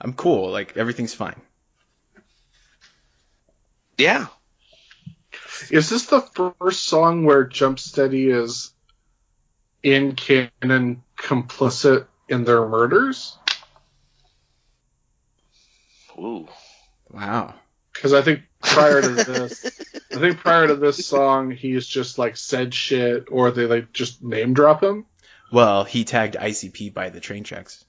I'm cool. Like, everything's fine. Yeah. Is this the first song where Jump Steady is in canon complicit in their murders? Ooh. Wow. Because I think prior to this song, he's just like said shit, or they like just name drop him. Well, he tagged ICP by the train tracks.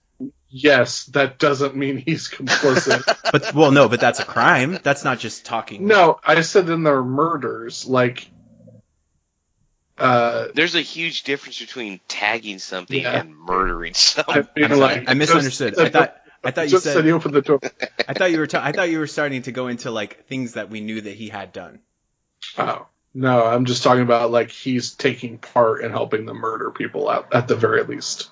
Yes, that doesn't mean he's complicit. but that's a crime. That's not just talking. No, I said in their murders, like. There's a huge difference between tagging something and murdering something. I misunderstood. I thought you said he opened the door. I thought you were starting to go into like things that we knew that he had done. Oh no, I'm just talking about like he's taking part in helping them murder people out at the very least.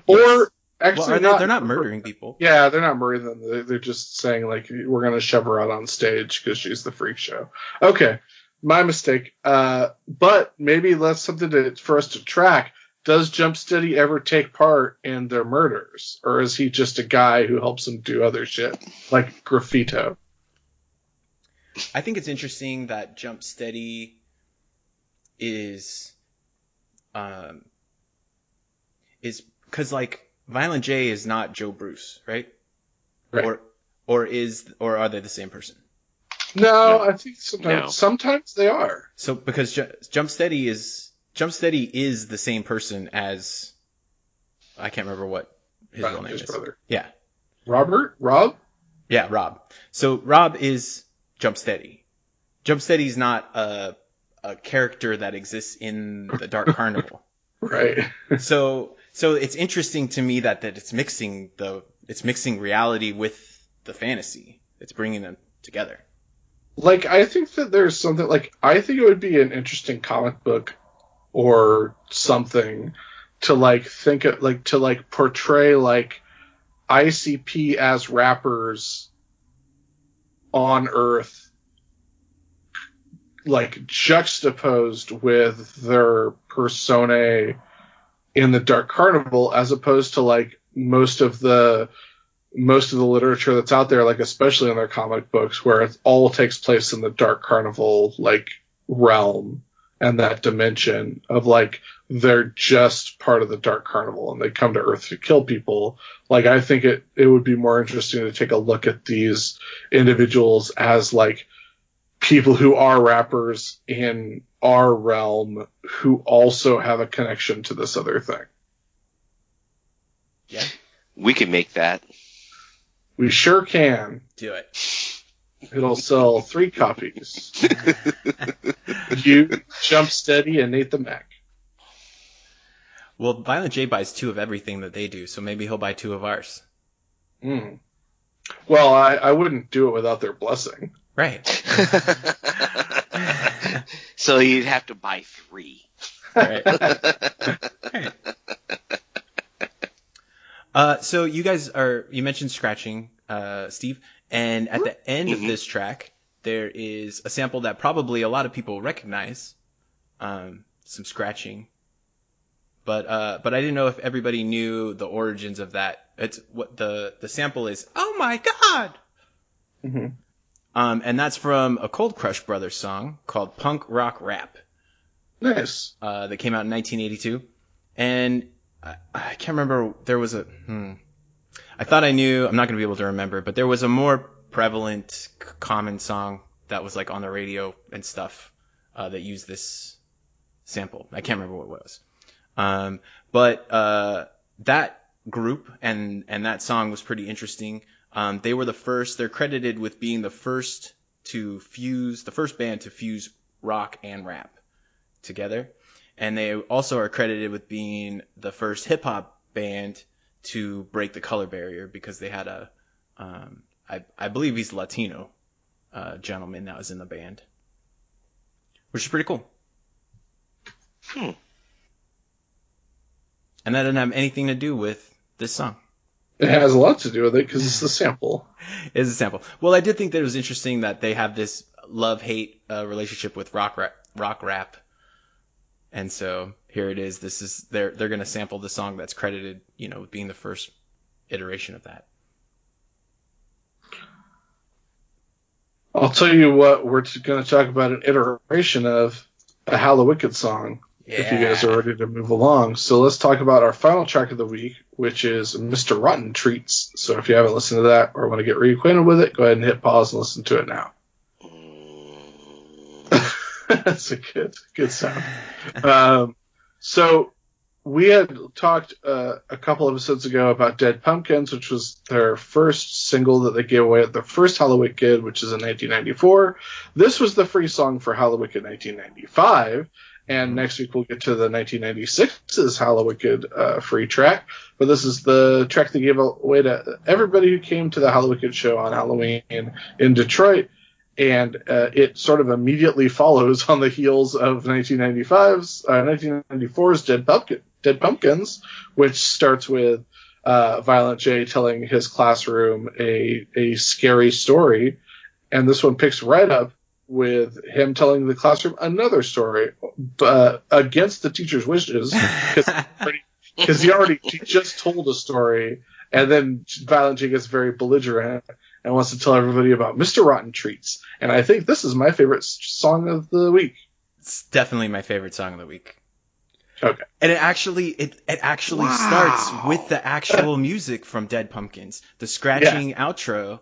Yes. Or actually, they're not murdering people. Yeah, they're not murdering them. They're just saying like we're gonna shove her out on stage because she's the freak show. Okay, my mistake. But maybe that's something for us to track. Does Jump Steady ever take part in their murders? Or is he just a guy who helps them do other shit? Like Graffito. I think it's interesting that Jump Steady is because like Violent J is not Joe Bruce, right? Right. Or are they the same person? No, I think sometimes they are. So because Jump Steady is the same person as, I can't remember what his real name is. Brother. Yeah. Rob? Yeah, Rob. So Rob is Jump Steady. Jump Steady's not a character that exists in the Dark Carnival. Right. So it's interesting to me that it's mixing reality with the fantasy. It's bringing them together. Like, I think that there's something, like, I think it would be an interesting comic book or something to like portray like ICP as rappers on Earth, like juxtaposed with their personae in the Dark Carnival, as opposed to like most of the literature that's out there, like especially in their comic books, where it all takes place in the Dark Carnival like realm. And that dimension of like they're just part of the Dark Carnival and they come to Earth to kill people. Like, I think it would be more interesting to take a look at these individuals as like people who are rappers in our realm who also have a connection to this other thing. Yeah, we can make that. We sure can. Do it. It'll sell 3 copies. You, Jump Steady, and Nate the Mac. Well, Violent J buys 2 of everything that they do, so maybe he'll buy 2 of ours. Well, I wouldn't do it without their blessing. Right. So you'd have to buy 3. Right. So you guys you mentioned scratching, Steve, and at the end of this track, there is a sample that probably a lot of people recognize, some scratching. But I didn't know if everybody knew the origins of that. It's what the sample is. Oh my God! And that's from a Cold Crush Brothers song called Punk Rock Rap. Nice. That came out in 1982. And I can't remember, there was a, I thought I knew, I'm not going to be able to remember, but there was a more prevalent, common song that was like on the radio and stuff, that used this sample. I can't remember what it was. But that group and that song was pretty interesting. They were they're credited with being the first band to fuse rock and rap together. And they also are credited with being the first hip hop band to break the color barrier, because they had I believe he's Latino, gentleman that was in the band, which is pretty cool. And that didn't have anything to do with this song. It has a lot to do with it because it's the sample. It's a sample. Well, I did think that it was interesting that they have this love-hate relationship with rock rap. And so here it is. They're going to sample the song that's credited, with being the first iteration of that. I'll tell you what, we're going to talk about an iteration of a Hallowicked song. Yeah. If you guys are ready to move along. So let's talk about our final track of the week, which is Mr. Rotten Treats. So if you haven't listened to that or want to get reacquainted with it, go ahead and hit pause and listen to it now. That's a good sound. So we had talked a couple episodes ago about Dead Pumpkins, which was their first single that they gave away at the first Hallowicked, which is in 1994. This was the free song for Hallowicked 1995. And next week we'll get to the 1996's Hallowicked free track. But this is the track they gave away to everybody who came to the Hallowicked show on Halloween in Detroit. And it sort of immediately follows on the heels of 1994's Dead Pumpkins, which starts with Violent J telling his classroom a scary story. And this one picks right up with him telling the classroom another story, against the teacher's wishes, because he just told a story, and then Violent J gets very belligerent and wants to tell everybody about Mr. Rotten Treats. And I think this is my favorite song of the week. It's definitely my favorite song of the week. Okay. And it actually starts with the actual music from Dead Pumpkins. The scratching outro,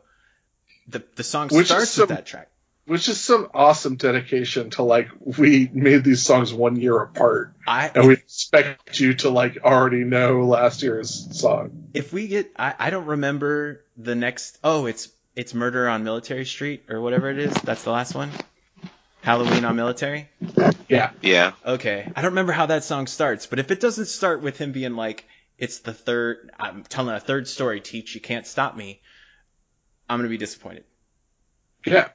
the song starts with that track. Which is some awesome dedication to, we made these songs 1 year apart. And we expect you to, already know last year's song. If we get... I don't remember the next... Oh, it's Murder on Military Street, or whatever it is. That's the last one? Halloween on Military? Yeah. Yeah. Okay. I don't remember how that song starts, but if it doesn't start with him being it's the third... I'm telling a third story, Teach, you can't stop me, I'm going to be disappointed. Yeah.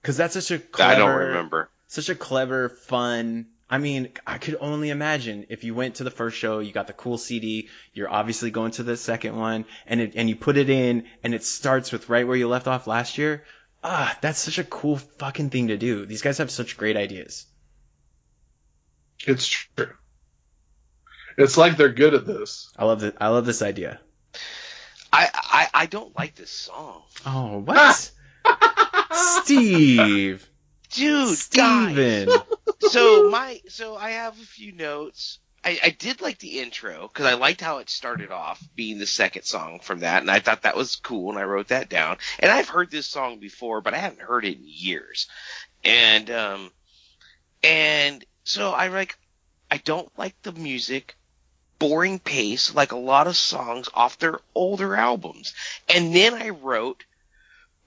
Because that's such a clever... I don't remember. Such a clever, fun... I mean, I could only imagine if you went to the first show, you got the cool CD, you're obviously going to the second one, and you put it in, and it starts with right where you left off last year. That's such a cool fucking thing to do. These guys have such great ideas. It's true. It's like they're good at this. I love this idea. I don't like this song. Oh, what? Steve. Dude, Steven. Guys. So I have a few notes. I did like the intro because I liked how it started off being the second song from that, and I thought that was cool, and I wrote that down. And I've heard this song before, but I haven't heard it in years. And so I don't like the music, boring pace like a lot of songs off their older albums. And then I wrote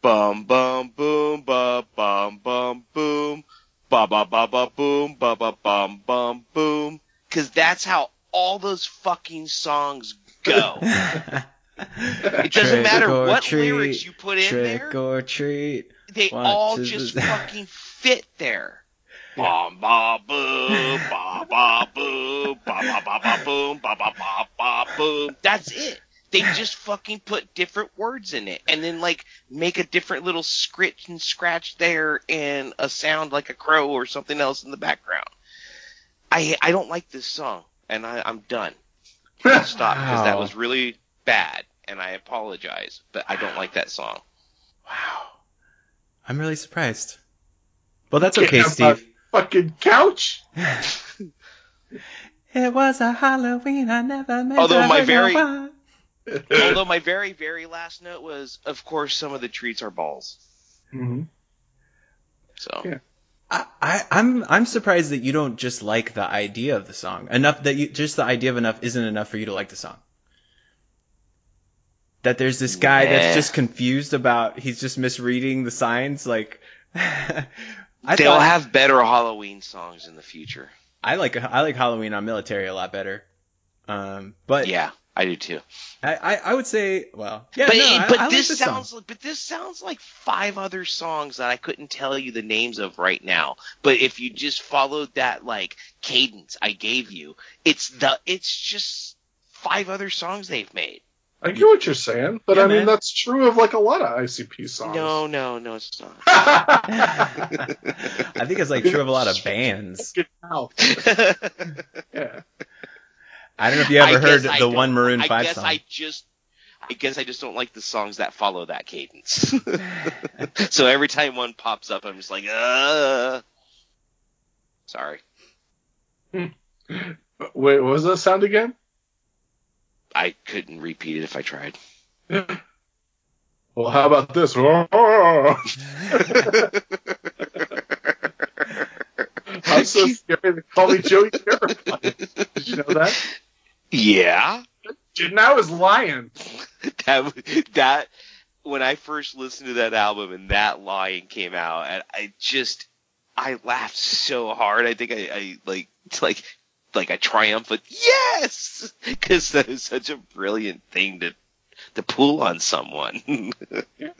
bum bum boom ba bum bum boom ba ba ba ba boom ba ba bum bum boom, because that's how all those fucking songs go. It doesn't matter what lyrics you put in there. Trick or treat. They all just fucking fit there. Bum ba boo ba ba boo ba ba ba ba boom ba ba ba ba boom. That's it. They just fucking put different words in it, and then like make a different little scritch and scratch there, and a sound like a crow or something else in the background. I don't like this song, and I'm done. I'll stop, because that was really bad, and I apologize, but I don't like that song. Wow, I'm really surprised. Well, that's okay, Steve. Fucking couch. It was a Halloween I never meant Although to my very very last note was, of course, some of the treats are balls. Mm-hmm. So yeah. I'm surprised that you don't just like the idea of the song enough, that you just the idea of enough isn't enough for you to like the song. That there's this guy that's just confused about, he's just misreading the signs, like. They'll have better Halloween songs in the future. I like Halloween on Military a lot better. But yeah, I do too. I would say, well, yeah, but this sounds like 5 other songs that I couldn't tell you the names of right now. But if you just followed that like cadence I gave you, it's just 5 other songs they've made. I get what you're saying, but I mean that's true of like a lot of ICP songs. No, it's not. I think it's like true of a lot of bands. Yeah. I don't know if you ever heard the one Maroon 5 song. I guess I just don't like the songs that follow that cadence. So every time one pops up, I'm just like, sorry. Wait, what was that sound again? I couldn't repeat it if I tried. Well, how about this? I'm so scared they call me Joey Terrified. Did you know that? Yeah. Didn't I was lying. That when I first listened to that album and that line came out, and I laughed so hard. I think I like a triumphant yes, because that is such a brilliant thing to pull on someone. Yeah.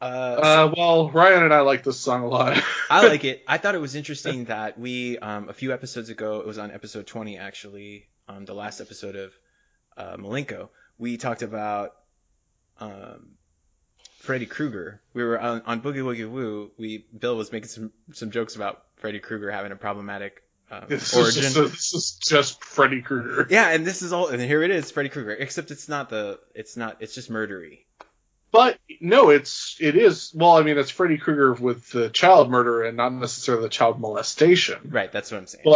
Well, Ryan and I like this song a lot. I like it. I thought it was interesting that we a few episodes ago, it was on episode 20 actually, the last episode of Malenko, we talked about Freddy Krueger. We were on Boogie Woogie Woo. Bill was making some jokes about Freddy Krueger having a problematic origin. This is just Freddy Krueger. Yeah, and this is all, and here it is, Freddy Krueger. Except it's just murdery. But no, it is. Well, I mean, it's Freddy Krueger with the child murder and not necessarily the child molestation. Right, that's what I'm saying.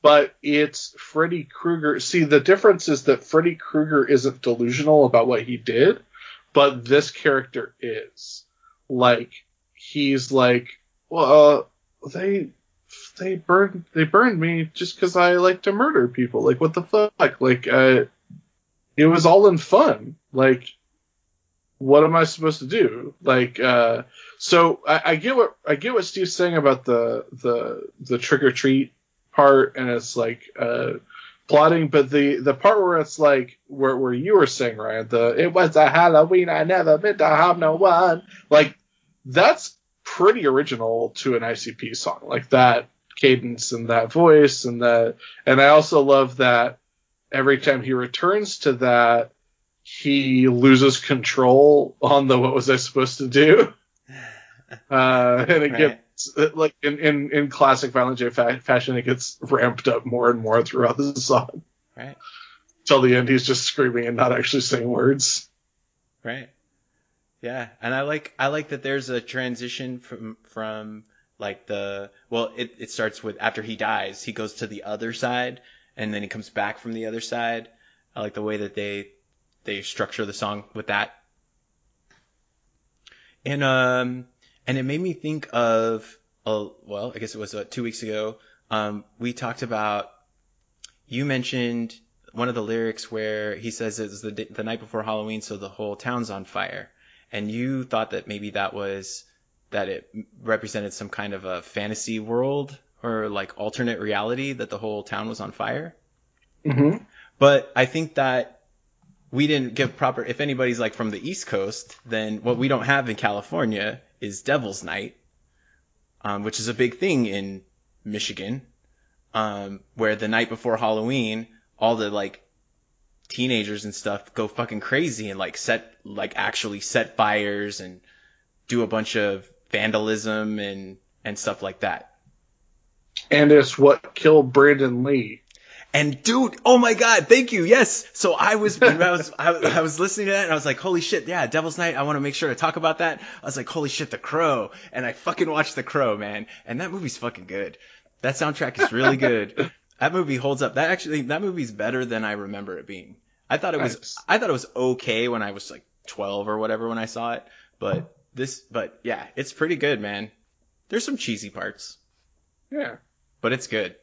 But it's Freddy Krueger. See, the difference is that Freddy Krueger isn't delusional about what he did, but this character is. Like, he's like, well, they burned me just because I like to murder people. Like, what the fuck? Like, it was all in fun. Like, what am I supposed to do? Like, so I get what Steve's saying about the trick or treat part, and it's like plotting, but the part where it's like where you were saying, Ryan, it was a Halloween I never meant to have no one, like that's pretty original to an ICP song, like that cadence and that voice and I also love that every time he returns to that, he loses control on the what was I supposed to do, and it gets like in classic Violent J fashion, it gets ramped up more and more throughout the song. Right. Till the end, he's just screaming and not actually saying words. Right. Yeah, and I like that there's a transition from like it starts with after he dies, he goes to the other side, and then he comes back from the other side. I like the way that they structure the song with that. And it made me think of, I guess it was 2 weeks ago, we talked about you mentioned one of the lyrics where he says it's the night before Halloween, so the whole town's on fire. And you thought that maybe that it represented some kind of a fantasy world or like alternate reality that the whole town was on fire. Mm-hmm. But I think that we didn't give proper, if anybody's like from the East Coast, then what we don't have in California is Devil's Night, which is a big thing in Michigan, where the night before Halloween, all the like teenagers and stuff go fucking crazy and actually set fires and do a bunch of vandalism and stuff like that. And it's what killed Brandon Lee. And dude, oh my God, thank you. Yes. So I was listening to that and I was like, holy shit. Yeah. Devil's Night. I want to make sure to talk about that. I was like, holy shit, The Crow. And I fucking watched The Crow, man. And that movie's fucking good. That soundtrack is really good. That movie holds up. That movie's better than I remember it being. I thought it was okay when I was like 12 or whatever when I saw it. But yeah, it's pretty good, man. There's some cheesy parts. Yeah. But it's good.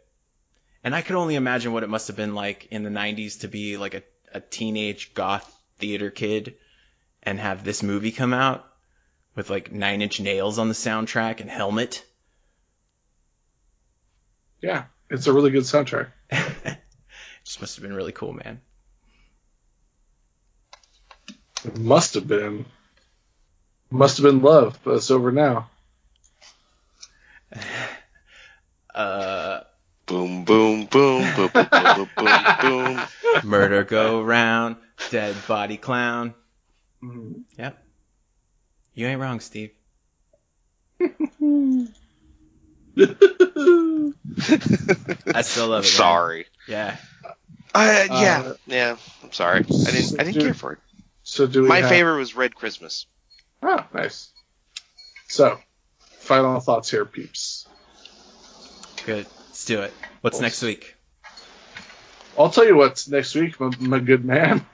And I could only imagine what it must have been like in the 90s to be like a teenage goth theater kid and have this movie come out with like 9 Inch Nails on the soundtrack and Helmet. Yeah, it's a really good soundtrack. Just must have been really cool, man. It must have been. Must have been love, but it's over now. Boom, boom, boom, boom, boom, boom, boom, boom. Murder go round, dead body clown. Mm-hmm. Yep. You ain't wrong, Steve. I still love it. Sorry. Man. Yeah. Yeah. I'm sorry. I didn't care for it. So My favorite was Red Christmas. Oh, nice. So, final thoughts here, peeps. Good. Let's do it. What's next week? I'll tell you what's next week, my good man.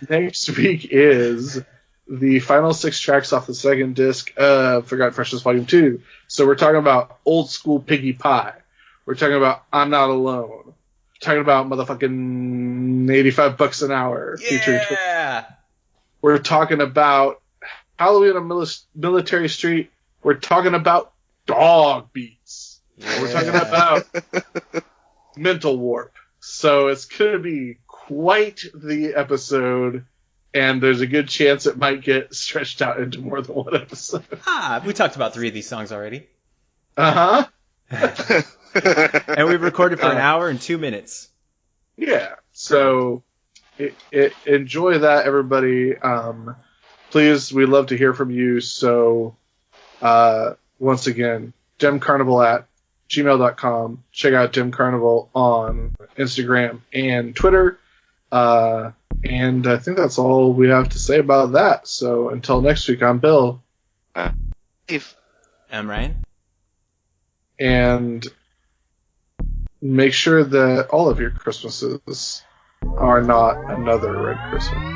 Next week is the final 6 tracks off the second disc of Forgotten Freshness Volume 2. So we're talking about Old School Piggy Pie. We're talking about I'm Not Alone. We're talking about motherfucking $85 an hour. Yeah! We're talking about Halloween on Military Street. We're talking about Dog Beats. Yeah. We're talking about Mental Warp. So it's going to be quite the episode, and there's a good chance it might get stretched out into more than one episode. We talked about 3 of these songs already. Uh-huh. And we've recorded for an hour and 2 minutes. Yeah. So enjoy that, everybody. Please, we'd love to hear from you. So once again, Dim Carnival at gmail.com. Check out Dim Carnival on Instagram and Twitter. And I think that's all we have to say about that. So until next week, I'm Bill. I'm Ryan. And make sure that all of your Christmases are not another Red Christmas.